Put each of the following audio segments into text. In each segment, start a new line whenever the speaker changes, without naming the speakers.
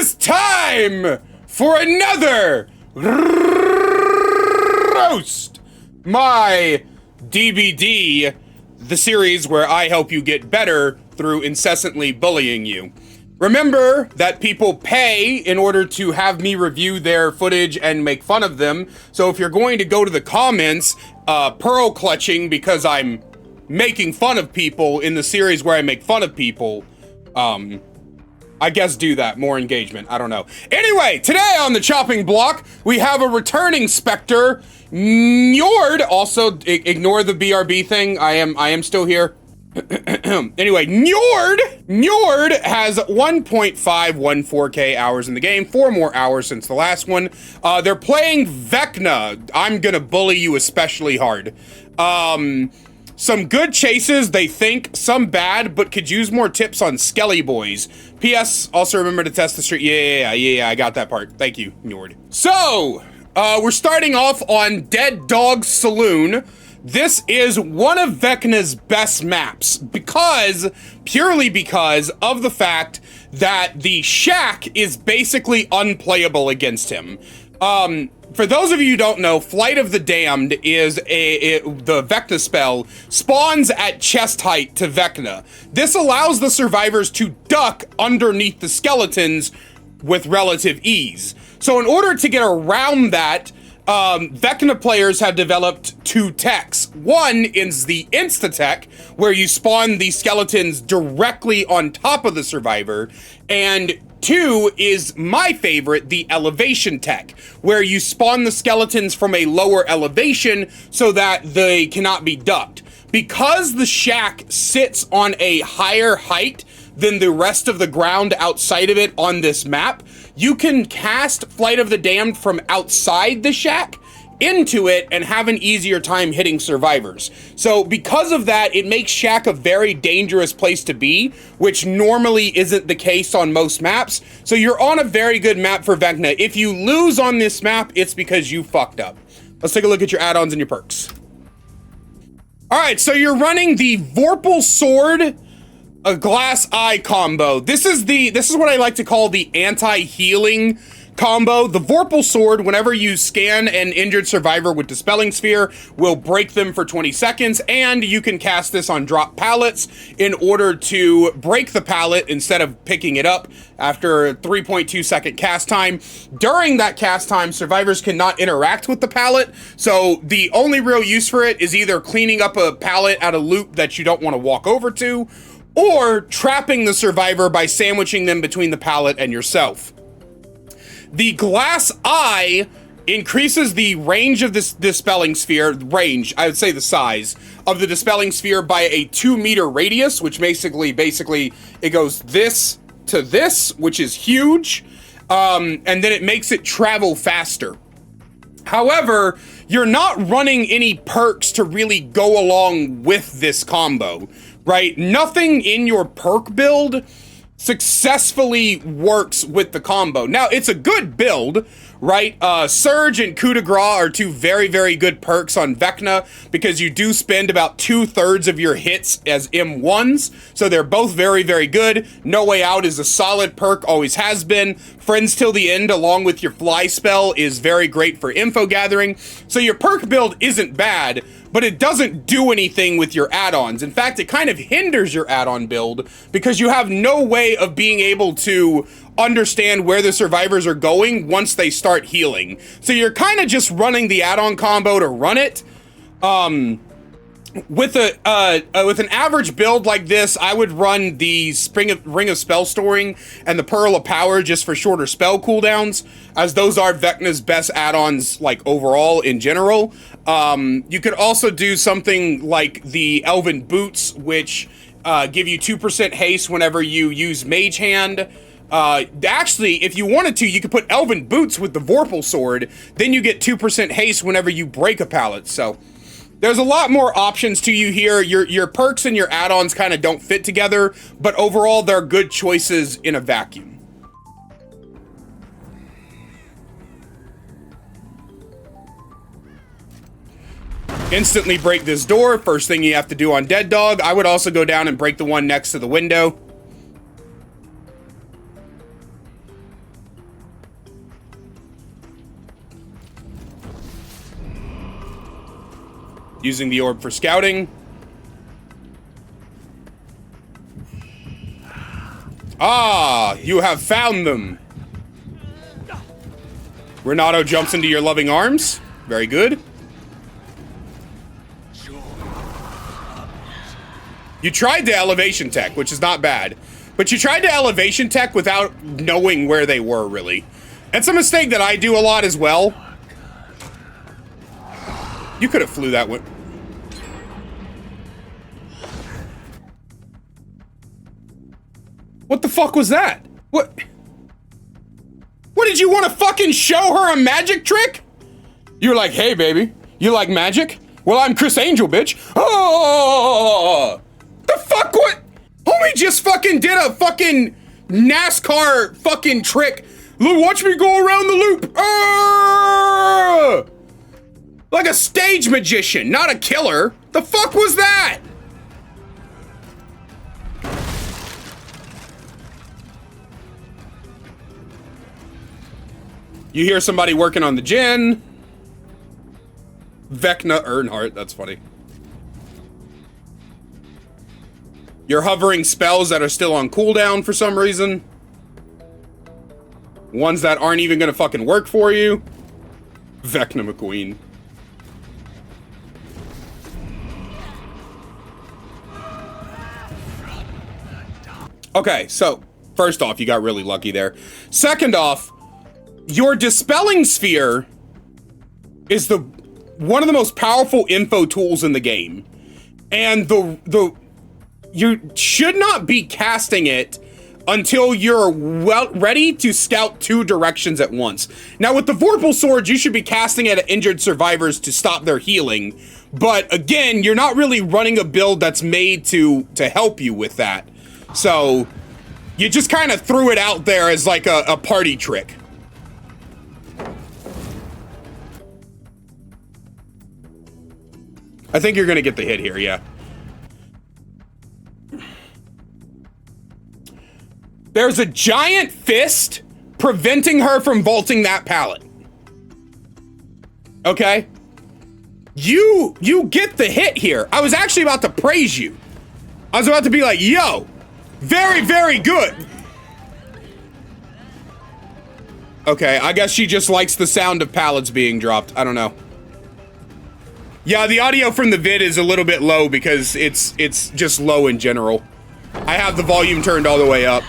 is time for another roast. My DBD, the series where I help you get better through incessantly bullying you. Remember that people pay in order to have me review their footage and make fun of them. So if you're going to go to the comments, pearl clutching because I'm making fun of people in the series where I make fun of people, I guess do that. More engagement. I don't know. Anyway, today on the chopping block, we have a returning Spectre, Njord. Also, ignore the BRB thing. I am still here. Anyway, Njord has 1.514k hours in the game, 4 more hours since the last one. They're playing Vecna. I'm gonna bully you especially hard. Some good chases, they think, some bad, but could use more tips on Skelly Boys. P.S. Also remember to test the street. Yeah, I got that part. Thank you, Njord. So, we're starting off on Dead Dog Saloon. This is one of Vecna's best maps purely because of the fact that the shack is basically unplayable against him. For those of you who don't know, Flight of the Damned is the Vecna spell spawns at chest height to Vecna. This allows the survivors to duck underneath the skeletons with relative ease. So in order to get around that, Vecna players have developed 2 techs. One is the insta-tech, where you spawn the skeletons directly on top of the survivor, and 2 is my favorite, the elevation tech, where you spawn the skeletons from a lower elevation so that they cannot be ducked. Because the shack sits on a higher height than the rest of the ground outside of it on this map, you can cast Flight of the Damned from outside the shack into it and have an easier time hitting survivors. So because of that, it makes shack a very dangerous place to be, which normally isn't the case on most maps. So you're on a very good map for Vecna. If you lose on this map, it's because you fucked up. Let's take a look at your add-ons and your perks. All right, so you're running the Vorpal Sword, a glass eye combo. This is what I like to call the anti-healing combo. The Vorpal Sword, whenever you scan an injured survivor with Dispelling Sphere, will break them for 20 seconds, and you can cast this on drop pallets in order to break the pallet instead of picking it up after a 3.2 second cast time. During that cast time, survivors cannot interact with the pallet, so the only real use for it is either cleaning up a pallet at a loop that you don't want to walk over to, or trapping the survivor by sandwiching them between the pallet and yourself. The glass eye increases the range of this Dispelling Sphere, I would say the size, of the Dispelling Sphere by a 2-meter radius, which basically it goes this to this, which is huge, and then it makes it travel faster. However, you're not running any perks to really go along with this combo, right? Nothing in your perk build successfully works with the combo. Now, it's a good build, right? Surge and Coup de Grace are 2 very, very good perks on Vecna because you do spend about 2/3 of your hits as M1s, so they're both very, very good. No Way Out is a solid perk, always has been. Friends Till the End, along with your Fly spell, is very great for info gathering. So your perk build isn't bad, but it doesn't do anything with your add-ons. In fact, it kind of hinders your add-on build because you have no way of being able to understand where the survivors are going once they start healing. So you're kind of just running the add-on combo to run it. With an average build like this, I would run the Ring of Spell Storing and the Pearl of Power just for shorter spell cooldowns, as those are Vecna's best add-ons, like, overall in general. You could also do something like the Elven Boots, which give you 2% haste whenever you use Mage Hand. Actually, if you wanted to, you could put Elven Boots with the Vorpal Sword, then you get 2% haste whenever you break a pallet. So there's a lot more options to you here. Your perks and your add-ons kind of don't fit together, but overall they're good choices in a vacuum. Instantly break this door, first thing you have to do on Dead Dog. I would also go down and break the one next to the window. Using the orb for scouting. Ah, you have found them. Renato jumps into your loving arms. Very good. You tried the elevation tech, which is not bad. But you tried the elevation tech without knowing where they were, really. It's a mistake that I do a lot as well. You could have flew that one. What the fuck was that? What? What, did you want to fucking show her a magic trick? You're like, hey, baby, you like magic? Well, I'm Chris Angel, bitch. Oh! The fuck, what? Homie just fucking did a fucking NASCAR fucking trick. Look, watch me go around the loop. Ah! Like a stage magician, not a killer. The fuck was that? You hear somebody working on the gin. Vecna Earnhardt, that's funny. You're hovering spells that are still on cooldown for some reason. Ones that aren't even gonna fucking work for you. Vecna McQueen. Okay, so, first off, you got really lucky there. Second off, your Dispelling Sphere is one of the most powerful info tools in the game. And you should not be casting it until you're ready to scout 2 directions at once. Now, with the Vorpal Swords, you should be casting it at injured survivors to stop their healing. But again, you're not really running a build that's made to help you with that. So, you just kind of threw it out there as like a party trick. I think you're gonna get the hit here, yeah. There's a giant fist preventing her from vaulting that pallet. Okay? You get the hit here. I was actually about to praise you. I was about to be like, yo, very, very good. Okay, I guess she just likes the sound of pallets being dropped. I don't know. Yeah, the audio from the vid is a little bit low because it's just low in general. I have the volume turned all the way up.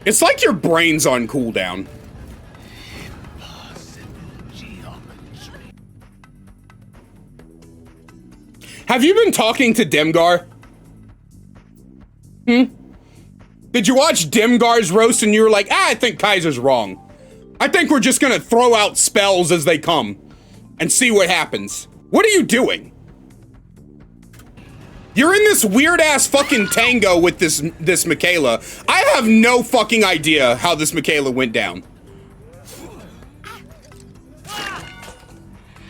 It's like your brain's on cooldown. Have you been talking to Demgar? Did you watch Demgar's roast and you were like, I think Kaiser's wrong. I think we're just gonna throw out spells as they come and see what happens. What are you doing? You're in this weird-ass fucking tango with this Michaela. I have no fucking idea how this Michaela went down.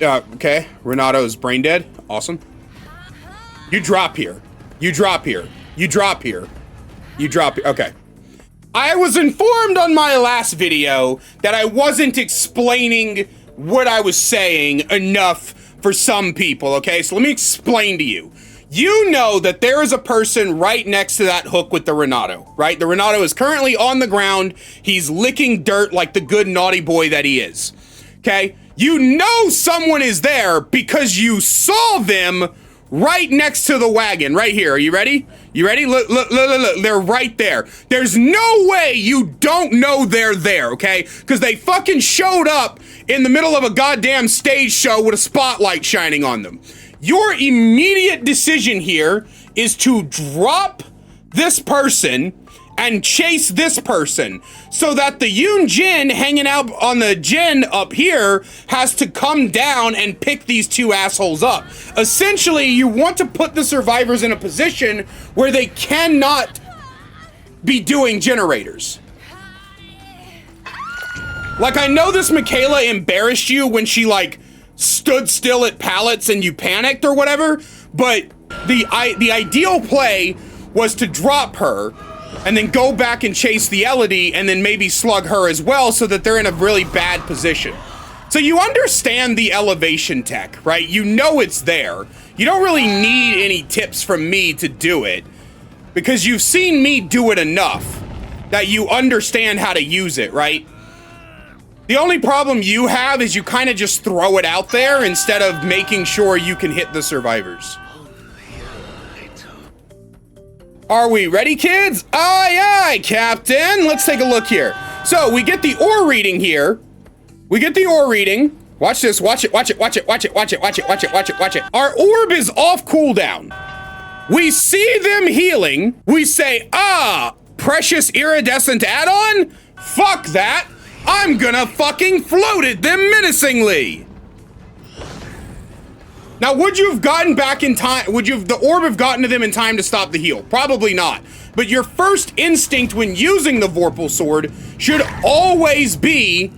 Okay, Renato's brain dead. Awesome. You drop here. You drop here. You drop here. You drop here. Okay. I was informed on my last video that I wasn't explaining what I was saying enough for some people, okay? So let me explain to you. You know that there is a person right next to that hook with the Renato, right? The Renato is currently on the ground. He's licking dirt like the good naughty boy that he is, okay? You know someone is there because you saw them right next to the wagon, right here. Are you ready? You ready? Look, look, look, look, look. They're right there. There's no way you don't know they're there, okay? Because they fucking showed up in the middle of a goddamn stage show with a spotlight shining on them. Your immediate decision here is to drop this person and chase this person so that the Yoon Jin hanging out on the Jin up here has to come down and pick these 2 assholes up. Essentially, you want to put the survivors in a position where they cannot be doing generators. Like, I know this Michaela embarrassed you when she, like, stood still at pallets and you panicked or whatever, But the ideal play was to drop her and then go back and chase the Elodie and then maybe slug her as well so that they're in a really bad position. So you understand the elevation tech, right? You know it's there. You don't really need any tips from me to do it because you've seen me do it enough that you understand how to use it, right? The only problem you have is you kind of just throw it out there instead of making sure you can hit the survivors. Are we ready, kids? Aye, aye, Captain. Let's take a look here. So we get the ore reading here. We get the ore reading. Watch this, watch it, watch it, watch it, watch it, watch it, watch it, watch it, watch it, watch it. Our orb is off cooldown. We see them healing. We say, ah, precious iridescent add-on? Fuck that. I'm gonna fucking float at them menacingly. Now, would you have gotten back in time? Would the orb have gotten to them in time to stop the heal? Probably not. But your first instinct when using the Vorpal Sword should always be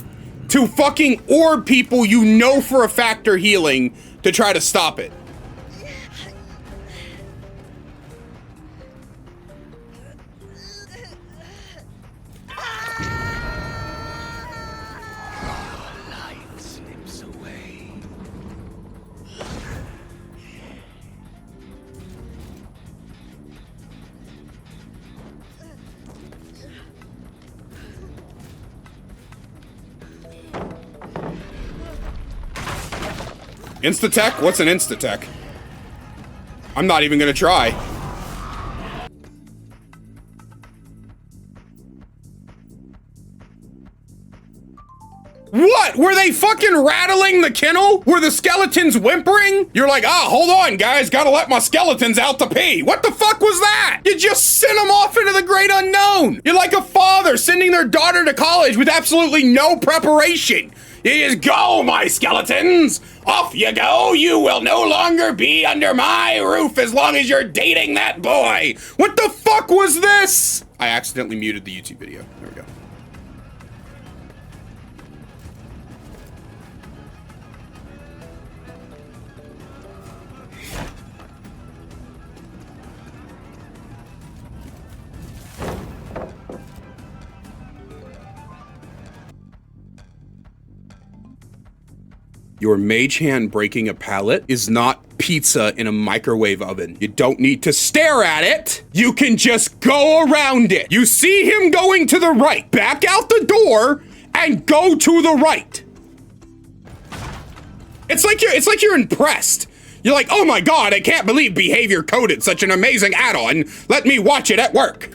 to fucking orb people you know for a fact are healing to try to stop it. Insta-tech? What's an insta-tech? I'm not even gonna try. What? Were they fucking rattling the kennel? Were the skeletons whimpering? You're like, ah, hold on, guys. Gotta let my skeletons out to pee. What the fuck was that? You just sent them off into the great unknown. You're like a father sending their daughter to college with absolutely no preparation. You just go, my skeletons. Off you go. You will no longer be under my roof as long as you're dating that boy. What the fuck was this? I accidentally muted the YouTube video. There we go. Your mage hand breaking a pallet is not pizza in a microwave oven. You don't need to stare at it. You can just go around it. You see him going to the right. Back out the door and go to the right. It's like you're impressed. You're like, oh my God, I can't believe Behavior coded such an amazing add-on. Let me watch it at work.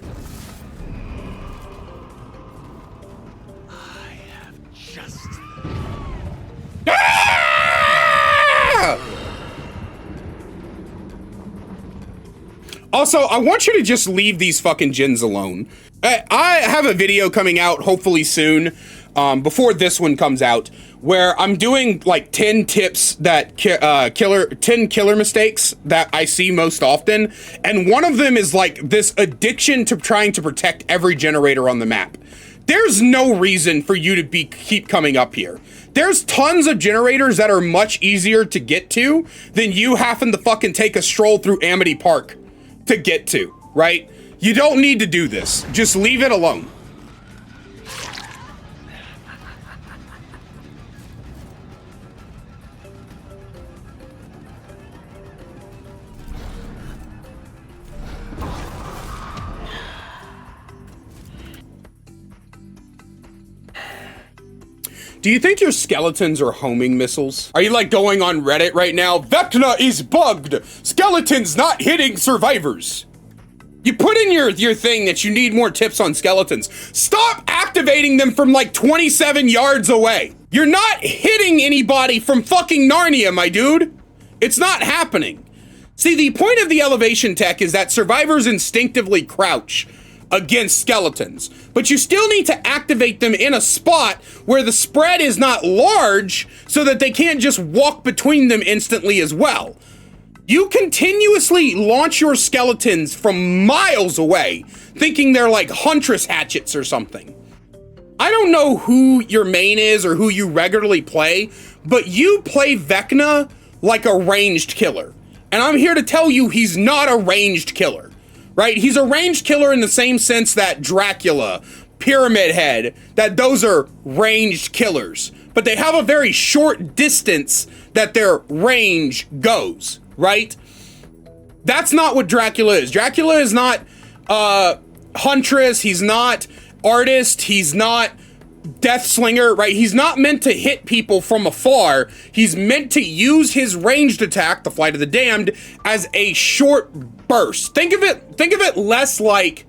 Also, I want you to just leave these fucking gens alone. I have a video coming out hopefully soon, before this one comes out, where I'm doing like 10 tips that 10 killer mistakes that I see most often. And one of them is like this addiction to trying to protect every generator on the map. There's no reason for you to keep coming up here. There's tons of generators that are much easier to get to than you having to fucking take a stroll through Amity Park to get to, right? You don't need to do this. Just leave it alone. Do you think your skeletons are homing missiles? Are you like going on Reddit right now? Vecna is bugged. Skeletons not hitting survivors. You put in your thing that you need more tips on skeletons. Stop activating them from like 27 yards away. You're not hitting anybody from fucking Narnia, my dude. It's not happening. See, the point of the elevation tech is that survivors instinctively crouch against skeletons, but you still need to activate them in a spot where the spread is not large so that they can't just walk between them instantly as well. You continuously launch your skeletons from miles away, thinking they're like huntress hatchets or something. I don't know who your main is or who you regularly play, but you play Vecna like a ranged killer. And I'm here to tell you he's not a ranged killer, right? He's a ranged killer in the same sense that Dracula, Pyramid Head, that those are ranged killers. But they have a very short distance that their range goes, right? That's not what Dracula is. Dracula is not Huntress, he's not Artist, he's not Death Slinger, right? He's not meant to hit people from afar. He's meant to use his ranged attack, the Flight of the Damned, as a short burst. Think of it less like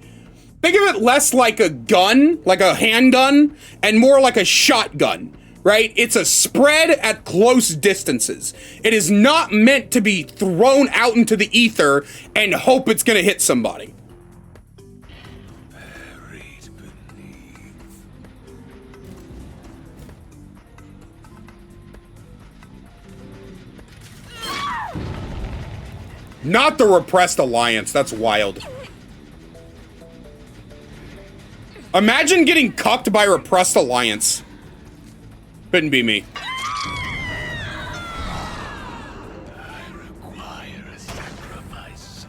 a gun, like a handgun, and more like a shotgun, right? It's a spread at close distances. It is not meant to be thrown out into the ether and hope it's gonna hit somebody. Not the Repressed Alliance, that's wild. Imagine getting cucked by Repressed Alliance. Couldn't be me.
I require a sacrifice.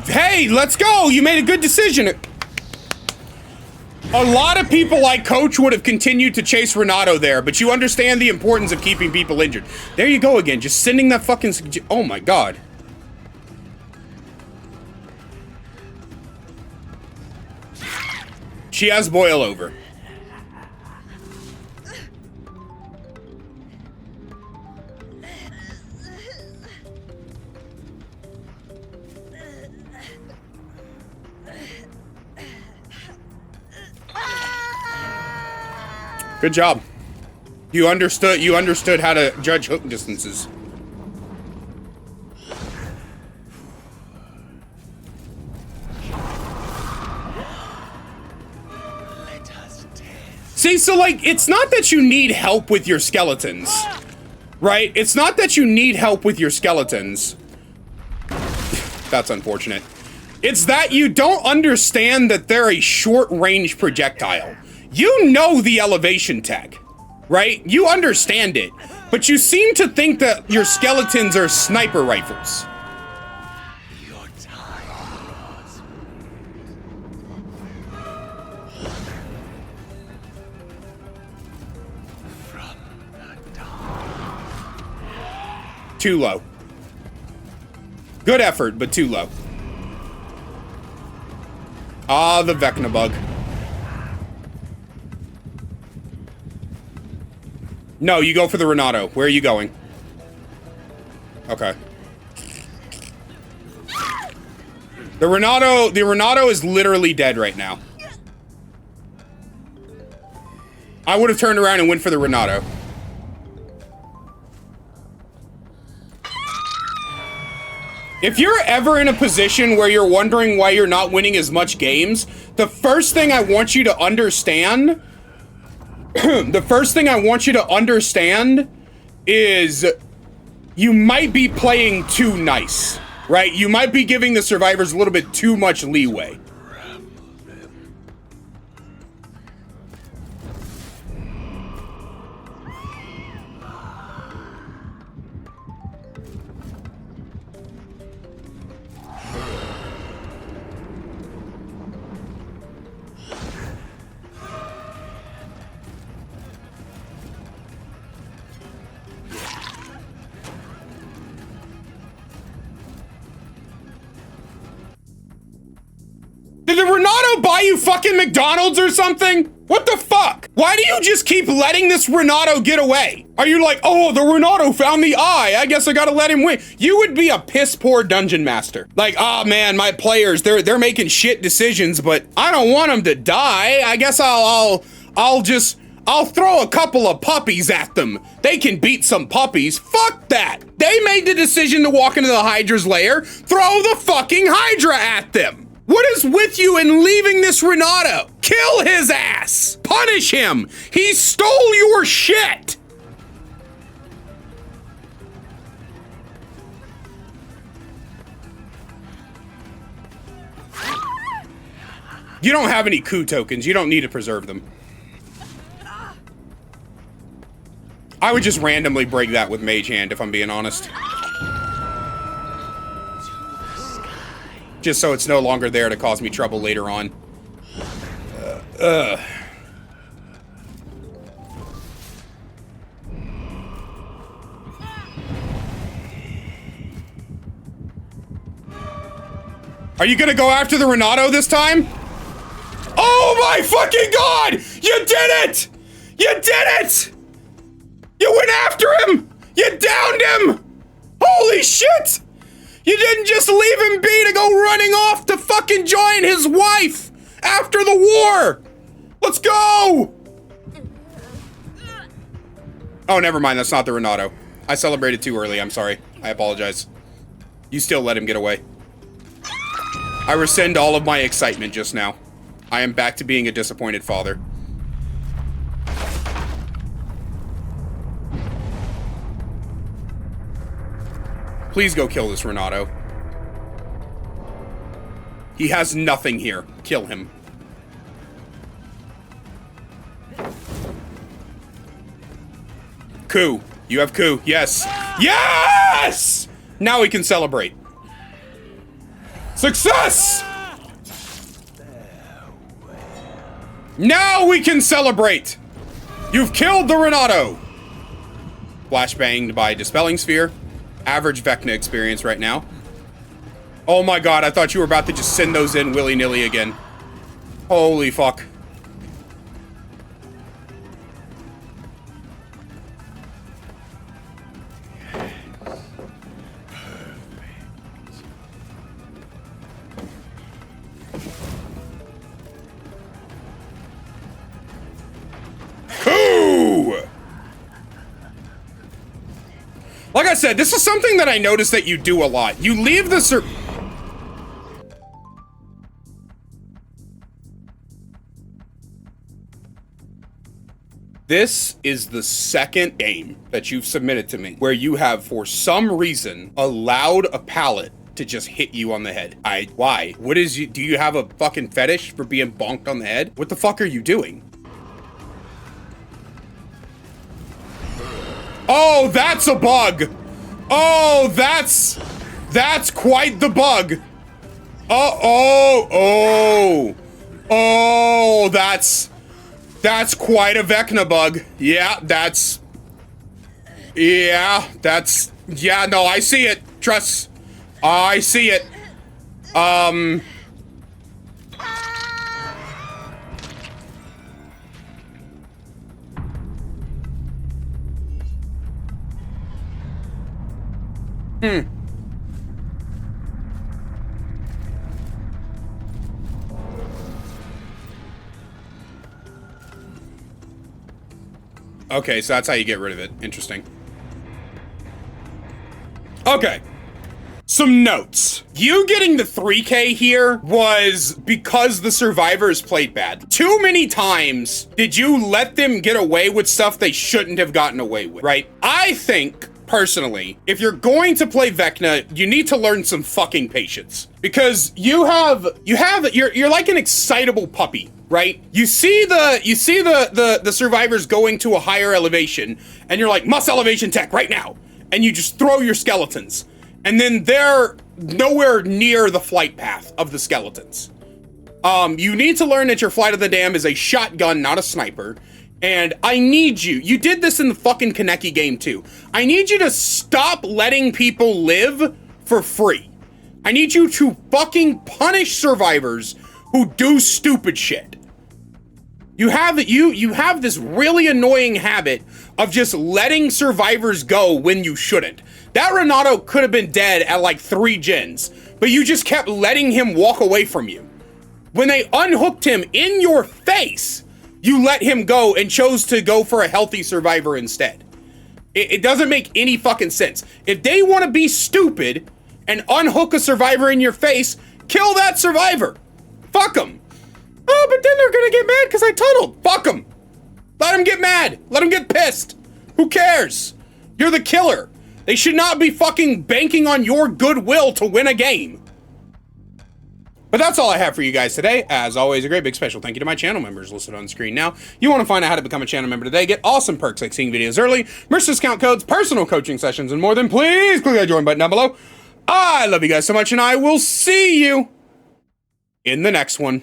Hey, let's go! You made a good decision. A lot of people like Coach would have continued to chase Renato there, but you understand the importance of keeping people injured. There you go again, just sending that fucking... Oh my god. She has boil over. Good job. You understood how to judge hook distances. See, so like, it's not that you need help with your skeletons, right? It's not that you need help with your skeletons. That's unfortunate. It's that you don't understand that they're a short-range projectile. You know the elevation tech, right? You understand it, but you seem to think that your skeletons are sniper rifles.
Your time draws. From the dawn.
Too low. Good effort, but too low. Ah, the Vecna bug. No, you go for the Renato. Where are you going? Okay. The Renato is literally dead right now. I would have turned around and went for the Renato. If you're ever in a position where you're wondering why you're not winning as much games, the first thing I want you to understand is you might be playing too nice, right? You might be giving the survivors a little bit too much leeway. Did the Renato buy you fucking McDonald's or something? What the fuck? Why do you just keep letting this Renato get away? Are you like, oh, the Renato found the eye, I guess I gotta let him win? You would be a piss poor dungeon master. Like, oh man, my players, they're making shit decisions, but I don't want them to die. I guess I'll throw a couple of puppies at them. They can beat some puppies. Fuck that. They made the decision to walk into the Hydra's lair. Throw the fucking Hydra at them. What is with you in leaving this Renato? Kill his ass! Punish him! He stole your shit! You don't have any coup tokens. You don't need to preserve them. I would just randomly break that with Mage Hand, if I'm being honest. Just so it's no longer there to cause me trouble later on. Are you gonna go after the Renato this time? Oh my fucking god! You did it! You did it! You went after him! You downed him! Holy shit! You didn't just leave him be to go running off to fucking join his wife after the war! Let's go! Oh, never mind, that's not the Renato. I celebrated too early, I'm sorry. I apologize. You still let him get away. I rescind all of my excitement just now. I am back to being a disappointed father. Please go kill this Renato. He has nothing here. Kill him. Coup. You have coup. Yes. Yes! Now we can celebrate. Success! Now we can celebrate! You've killed the Renato! Flashbanged by Dispelling Sphere. Average Vecna experience right now. Oh my god, I thought you were about to just send those in willy-nilly again. Holy fuck. Like I said, this is something that I noticed that you do a lot. You leave the This is the second game that you've submitted to me where you have, for some reason, allowed a pallet to just hit you on the head. Why? What is you, do you have a fucking fetish for being bonked on the head? What the fuck are you doing? Oh, that's a bug. Oh, that's quite the bug. Oh, that's quite a Vecna bug. Yeah, no, I see it. Trust, I see it. Okay, so that's how you get rid of it. Interesting. Okay. Some notes. You getting the 3K here was because the survivors played bad. Too many times did you let them get away with stuff they shouldn't have gotten away with, right? I think, personally, if you're going to play Vecna, you need to learn some fucking patience. Because you're like an excitable puppy, right? You see the survivors going to a higher elevation, and you're like, must elevation tech right now. And you just throw your skeletons. And then they're nowhere near the flight path of the skeletons. You need to learn that your Flight of the Damned is a shotgun, not a sniper. And I need you did this in the fucking Kaneki game too. I need you to stop letting people live for free. I need you to fucking punish survivors who do stupid shit. You have this really annoying habit of just letting survivors go when you shouldn't. That Renato could have been dead at like 3 gens, but you just kept letting him walk away from you. When they unhooked him in your face, you let him go and chose to go for a healthy survivor instead. It doesn't make any fucking sense. If they want to be stupid and unhook a survivor in your face, kill that survivor. Fuck them. Oh, but then they're gonna get mad because I tunneled. Fuck them. Let them get mad. Let them get pissed. Who cares? You're the killer. They should not be fucking banking on your goodwill to win a game. But that's all I have for you guys today. As always, a great big special thank you to my channel members listed on screen now. You want to find out how to become a channel member today, get awesome perks like seeing videos early, merch discount codes, personal coaching sessions, and more, then please click that join button down below. I love you guys so much, and I will see you in the next one.